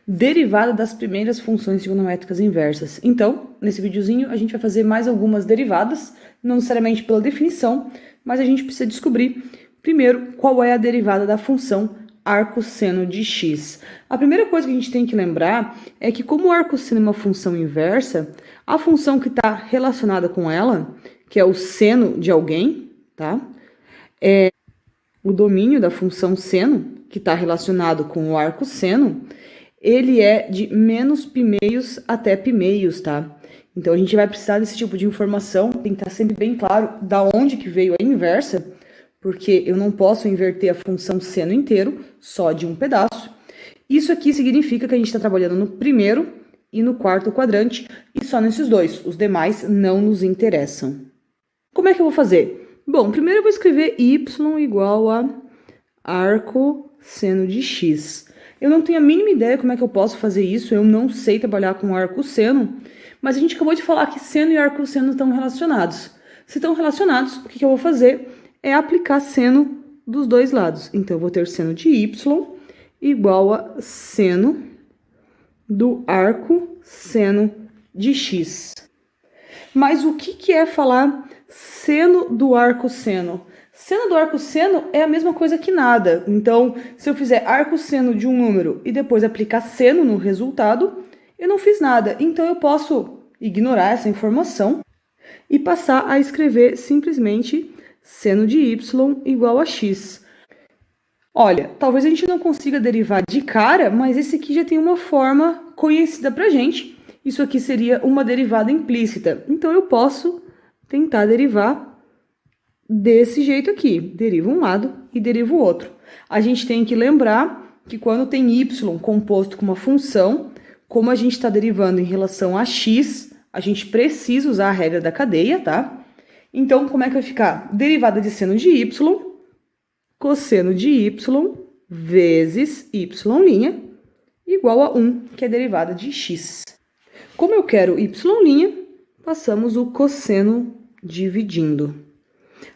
derivada das primeiras funções trigonométricas inversas. Então, nesse videozinho, a gente vai fazer mais algumas derivadas, não necessariamente pela definição, mas a gente precisa descobrir, primeiro, qual é a derivada da função arcosseno de x. A primeira coisa que a gente tem que lembrar é que, como o arcosseno é uma função inversa, a função que está relacionada com ela, que é o seno de alguém, tá? O domínio da função seno, que está relacionado com o arcosseno, ele é de menos π até π, tá? Então, a gente vai precisar desse tipo de informação, tem que estar sempre bem claro da onde que veio a inversa, porque eu não posso inverter a função seno inteiro, só de um pedaço. Isso aqui significa que a gente está trabalhando no primeiro e no quarto quadrante, e só nesses dois, os demais não nos interessam. Como é que eu vou fazer? Bom, primeiro eu vou escrever y igual a arcosseno de x. Eu não tenho a mínima ideia como é que eu posso fazer isso, eu não sei trabalhar com arcosseno, mas a gente acabou de falar que seno e arcosseno estão relacionados. Se estão relacionados, o que eu vou fazer é aplicar seno dos dois lados. Então, eu vou ter seno de y igual a seno do arcosseno de x. Mas o que é falar seno do arcosseno? Seno do arcosseno é a mesma coisa que nada. Então, se eu fizer arcosseno de um número e depois aplicar seno no resultado, eu não fiz nada. Então, eu posso ignorar essa informação e passar a escrever simplesmente seno de y igual a x. Olha, talvez a gente não consiga derivar de cara, mas esse aqui já tem uma forma conhecida pra gente. Isso aqui seria uma derivada implícita. Então, eu posso tentar derivar desse jeito aqui. Derivo um lado e derivo o outro. A gente tem que lembrar que quando tem y composto com uma função, como a gente está derivando em relação a x, a gente precisa usar a regra da cadeia, tá? Então, como é que vai ficar? Derivada de seno de y, cosseno de y vezes y' igual a 1, que é a derivada de x. Como eu quero y', passamos o cosseno dividindo.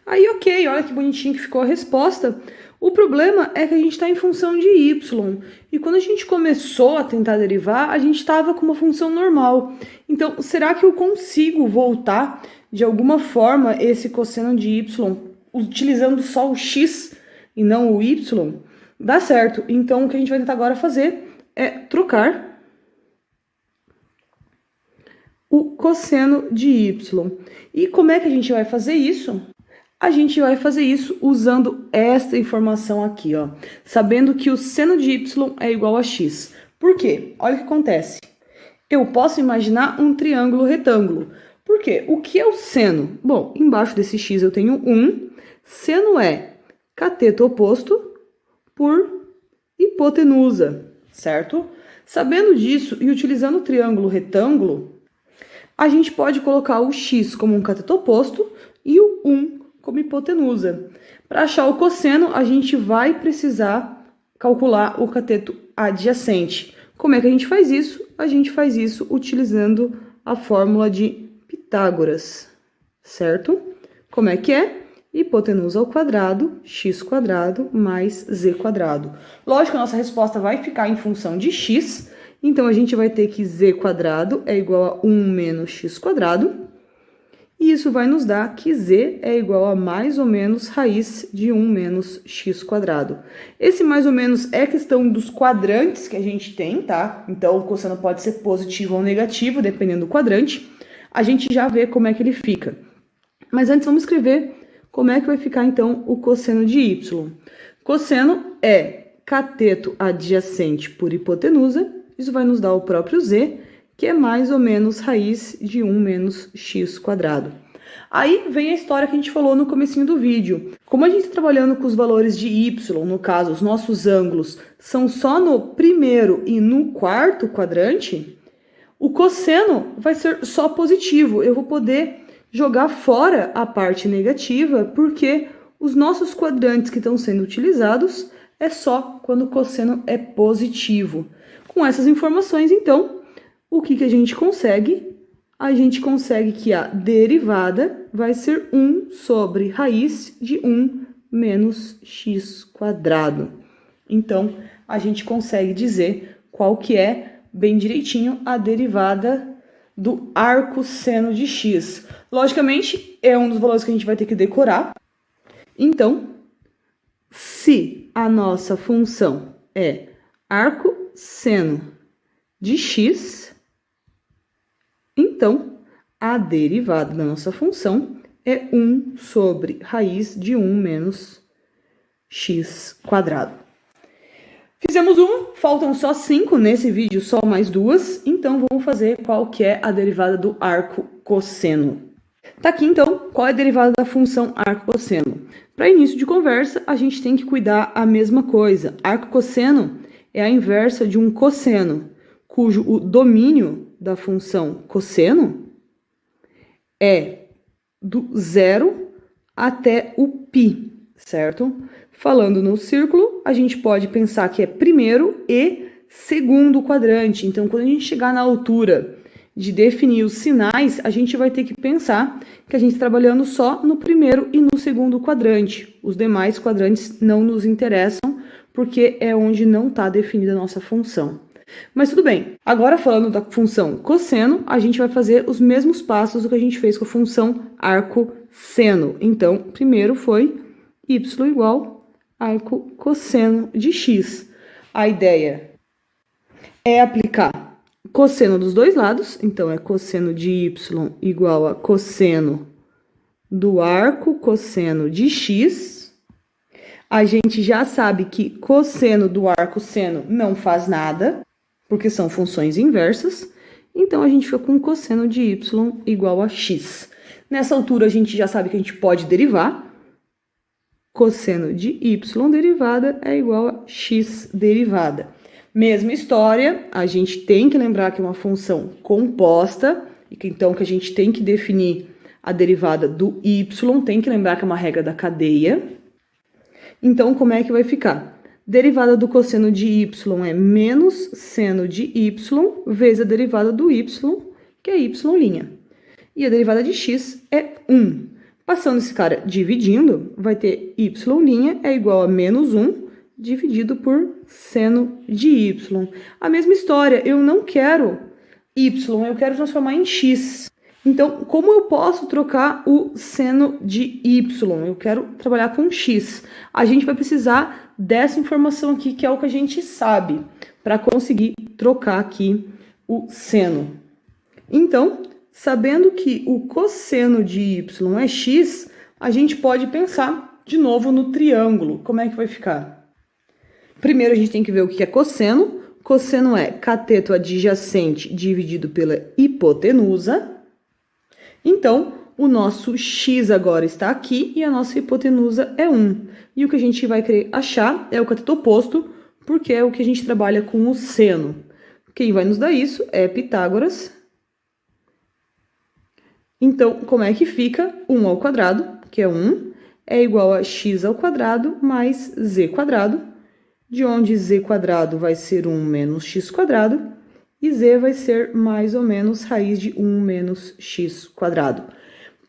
Aí, ok, olha que bonitinho que ficou a resposta. O problema é que a gente está em função de y. E quando a gente começou a tentar derivar, a gente estava com uma função normal. Então, será que eu consigo voltar de alguma forma esse cosseno de y utilizando só o x e não o y? Dá certo. Então, o que a gente vai tentar agora fazer é trocar o cosseno de y. E como é que a gente vai fazer isso? A gente vai fazer isso usando esta informação aqui, ó. Sabendo que o seno de y é igual a x. Por quê? Olha o que acontece. Eu posso imaginar um triângulo retângulo. Por quê? O que é o seno? Bom, embaixo desse x eu tenho 1. Seno é cateto oposto por hipotenusa, certo? Sabendo disso e utilizando o triângulo retângulo, a gente pode colocar o x como um cateto oposto e o 1 como hipotenusa. Para achar o cosseno, a gente vai precisar calcular o cateto adjacente. Como é que a gente faz isso? A gente faz isso utilizando a fórmula de Pitágoras, certo? Como é que é? Hipotenusa ao quadrado, x quadrado mais z quadrado. Lógico que a nossa resposta vai ficar em função de x, então a gente vai ter que z quadrado é igual a 1 menos x quadrado, e isso vai nos dar que z é igual a mais ou menos raiz de 1 menos x quadrado. Esse mais ou menos é questão dos quadrantes que a gente tem, tá? Então, o cosseno pode ser positivo ou negativo, dependendo do quadrante. A gente já vê como é que ele fica. Mas antes, vamos escrever como é que vai ficar, então, o cosseno de y. Cosseno é cateto adjacente por hipotenusa. Isso vai nos dar o próprio z, que é mais ou menos raiz de 1 menos x quadrado. Aí vem a história que a gente falou no comecinho do vídeo. Como a gente está trabalhando com os valores de y, no caso, os nossos ângulos, são só no primeiro e no quarto quadrante, o cosseno vai ser só positivo. Eu vou poder jogar fora a parte negativa, porque os nossos quadrantes que estão sendo utilizados é só quando o cosseno é positivo. Com essas informações, então, o que a gente consegue? A gente consegue que a derivada vai ser 1 sobre raiz de 1 menos x quadrado. Então, a gente consegue dizer qual que é, bem direitinho, a derivada do arco seno de x. Logicamente, é um dos valores que a gente vai ter que decorar. Então, se a nossa função é arco seno de x, então a derivada da nossa função é 1 sobre raiz de 1 menos x quadrado. Fizemos faltam só 5 nesse vídeo, só mais 2. Então, vamos fazer qual que é a derivada do arco cosseno. Tá aqui, então, qual é a derivada da função arco cosseno. Para início de conversa, a gente tem que cuidar a mesma coisa. Arco cosseno é a inversa de um cosseno, cujo o domínio da função cosseno é do 0 até o π, certo? Falando no círculo, a gente pode pensar que é primeiro e segundo quadrante. Então, quando a gente chegar na altura de definir os sinais, a gente vai ter que pensar que a gente está trabalhando só no primeiro e no segundo quadrante. Os demais quadrantes não nos interessam, porque é onde não está definida a nossa função. Mas tudo bem. Agora, falando da função cosseno, a gente vai fazer os mesmos passos do que a gente fez com a função arco seno. Então, primeiro foi y igual arco cosseno de x. A ideia é aplicar cosseno dos dois lados, então é cosseno de y igual a cosseno do arco cosseno de x. A gente já sabe que cosseno do arco seno não faz nada, porque são funções inversas, então a gente fica com cosseno de y igual a x. Nessa altura a gente já sabe que a gente pode derivar. Cosseno de y derivada é igual a x derivada. Mesma história, a gente tem que lembrar que é uma função composta, e que então que a gente tem que definir a derivada do y, tem que lembrar que é uma regra da cadeia. Então, como é que vai ficar? Derivada do cosseno de y é menos seno de y vezes a derivada do y, que é y'. E a derivada de x é 1. Passando esse cara dividindo, vai ter y' é igual a menos 1 dividido por seno de y. A mesma história, eu não quero y, eu quero transformar em x. Então, como eu posso trocar o seno de y? Eu quero trabalhar com x. A gente vai precisar dessa informação aqui, que é o que a gente sabe, para conseguir trocar aqui o seno. Então, sabendo que o cosseno de y é x, a gente pode pensar de novo no triângulo. Como é que vai ficar? Primeiro, a gente tem que ver o que é cosseno. Cosseno é cateto adjacente dividido pela hipotenusa. Então, o nosso x agora está aqui e a nossa hipotenusa é 1. E o que a gente vai querer achar é o cateto oposto, porque é o que a gente trabalha com o seno. Quem vai nos dar isso é Pitágoras. Então, como é que fica? 1 ao quadrado, que é 1, é igual a x ao quadrado mais z quadrado, de onde z quadrado vai ser 1 menos x quadrado, e z vai ser mais ou menos raiz de 1 menos x quadrado.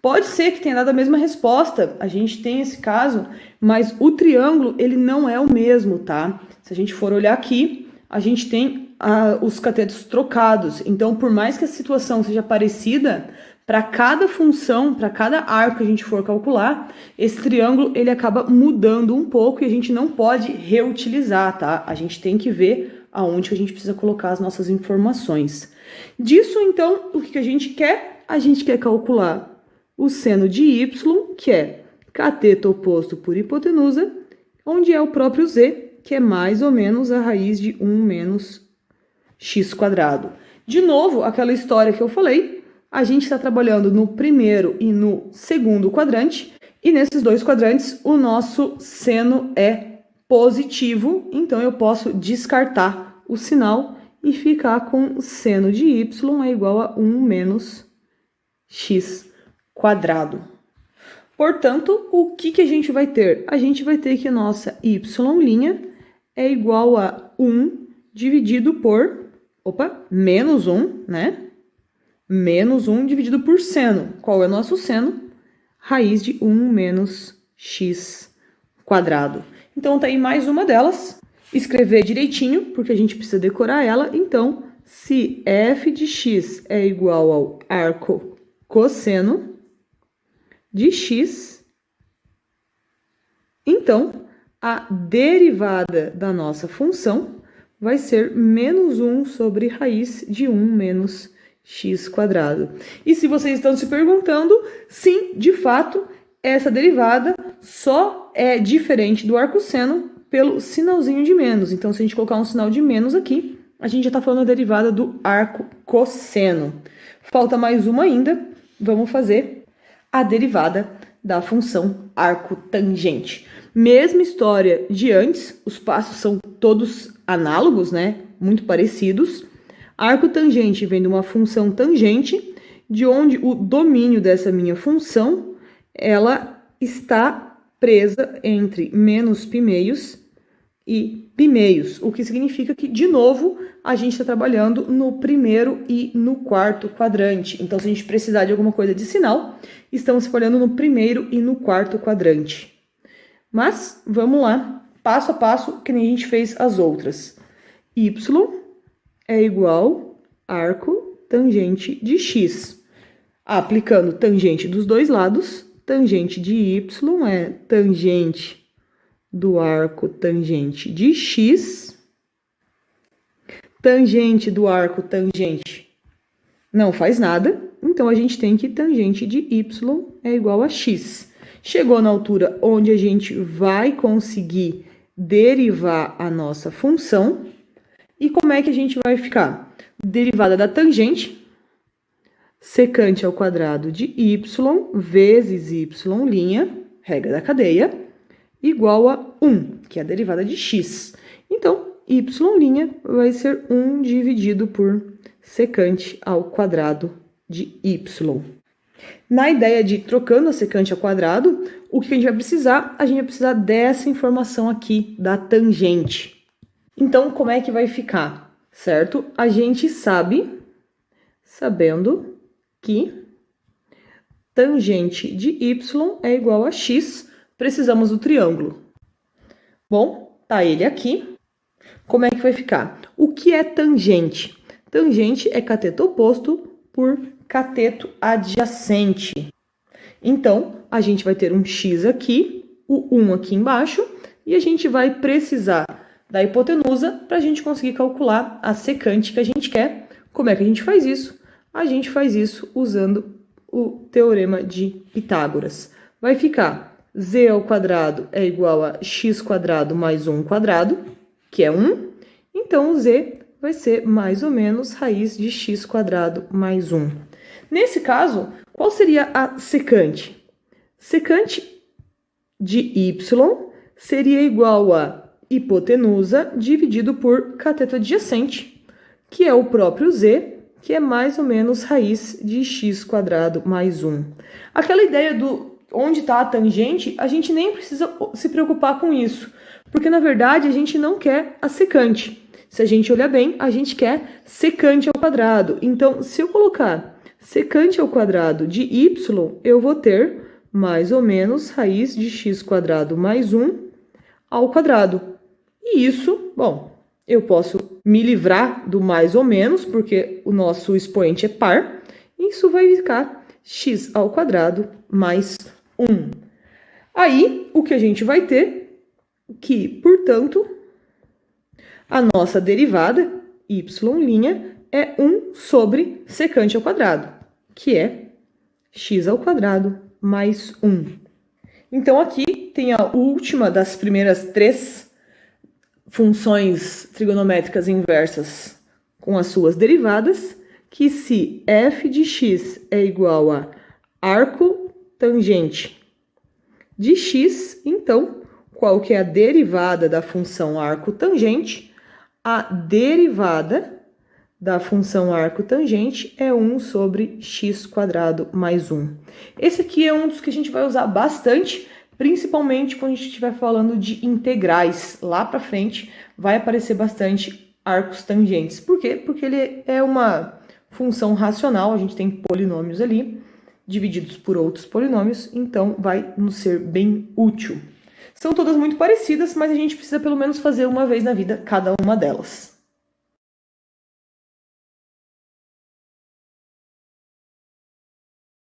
Pode ser que tenha dado a mesma resposta, a gente tem esse caso, mas o triângulo, ele não é o mesmo, tá? Se a gente for olhar aqui, a gente tem os catetos trocados. Então, por mais que a situação seja parecida, para cada função, para cada arco que a gente for calcular, esse triângulo ele acaba mudando um pouco e a gente não pode reutilizar, tá? A gente tem que ver aonde que a gente precisa colocar as nossas informações. Disso, então, o que a gente quer? A gente quer calcular o seno de y, que é cateto oposto por hipotenusa, onde é o próprio z, que é mais ou menos a raiz de 1 menos x quadrado. De novo, aquela história que eu falei, a gente está trabalhando no primeiro e no segundo quadrante, e nesses dois quadrantes o nosso seno é positivo, então eu posso descartar o sinal e ficar com seno de y é igual a 1 menos x quadrado. Portanto, o que a gente vai ter? A gente vai ter que a nossa y' é igual a 1 dividido por, menos 1, né? Menos 1 dividido por seno. Qual é o nosso seno? Raiz de 1 menos x quadrado. Então, tá aí mais uma delas. escrever direitinho, porque a gente precisa decorar ela. Então, se f de x é igual ao arco cosseno de x, então a derivada da nossa função vai ser menos 1 sobre raiz de 1 menos x quadrado. E se vocês estão se perguntando, sim, de fato, essa derivada só é diferente do arcosseno pelo sinalzinho de menos. Então, se a gente colocar um sinal de menos aqui, a gente já está falando da derivada do arco cosseno. Falta mais uma ainda, vamos fazer a derivada da função arco tangente. Mesma história de antes, os passos são todos análogos, né? Muito parecidos. Arco tangente vem de uma função tangente, de onde o domínio dessa minha função, ela está presa entre menos π meios e π meios, o que significa que, de novo, a gente está trabalhando no primeiro e no quarto quadrante. Então, se a gente precisar de alguma coisa de sinal, estamos trabalhando no primeiro e no quarto quadrante. Mas, vamos lá, passo a passo, que nem a gente fez as outras. Y é igual arco tangente de x. Aplicando tangente dos dois lados, tangente de y é tangente do arco tangente de x. Tangente do arco tangente não faz nada, então a gente tem que tangente de y é igual a x. Chegou na altura onde a gente vai conseguir derivar a nossa função. E como é que a gente vai ficar? Derivada da tangente, secante ao quadrado de y vezes y', regra da cadeia, igual a 1, que é a derivada de x. Então, y' vai ser 1 dividido por secante ao quadrado de y. Na ideia de trocando a secante ao quadrado, o que a gente vai precisar? A gente vai precisar dessa informação aqui, da tangente. Então, como é que vai ficar, certo? A gente sabendo que tangente de y é igual a x, precisamos do triângulo. Bom, tá ele aqui. Como é que vai ficar? O que é tangente? Tangente é cateto oposto por cateto adjacente. Então, a gente vai ter um x aqui, o 1 aqui embaixo, e a gente vai precisar da hipotenusa para a gente conseguir calcular a secante que a gente quer. Como é que a gente faz isso? A gente faz isso usando o teorema de Pitágoras. Vai ficar z ao quadrado é igual a x quadrado mais 1 quadrado, que é 1. Então, o z vai ser mais ou menos raiz de x quadrado mais 1. Nesse caso, qual seria a secante? Secante de y seria igual a hipotenusa dividido por cateto adjacente, que é o próprio z, que é mais ou menos raiz de x quadrado mais 1. Aquela ideia do onde está a tangente, a gente nem precisa se preocupar com isso, porque na verdade a gente não quer a secante. Se a gente olhar bem, a gente quer secante ao quadrado. Então, se eu colocar secante ao quadrado de y, eu vou ter mais ou menos raiz de x quadrado mais 1 ao quadrado. E isso, bom, eu posso me livrar do mais ou menos, porque o nosso expoente é par. Isso vai ficar x ao quadrado mais 1. Aí, o que a gente vai ter? Que, portanto, a nossa derivada, y' é 1 sobre secante ao quadrado, que é x ao quadrado mais 1. Então, aqui tem a última das primeiras 3 funções trigonométricas inversas com as suas derivadas, que se f de x é igual a arco tangente de x, então, qual que é a derivada da função arco tangente? A derivada da função arco tangente é 1 sobre x quadrado mais 1. Esse aqui é um dos que a gente vai usar bastante, principalmente quando a gente estiver falando de integrais. Lá para frente vai aparecer bastante arcos tangentes. Por quê? Porque ele é uma função racional, a gente tem polinômios ali, divididos por outros polinômios, então vai nos ser bem útil. São todas muito parecidas, mas a gente precisa pelo menos fazer uma vez na vida cada uma delas.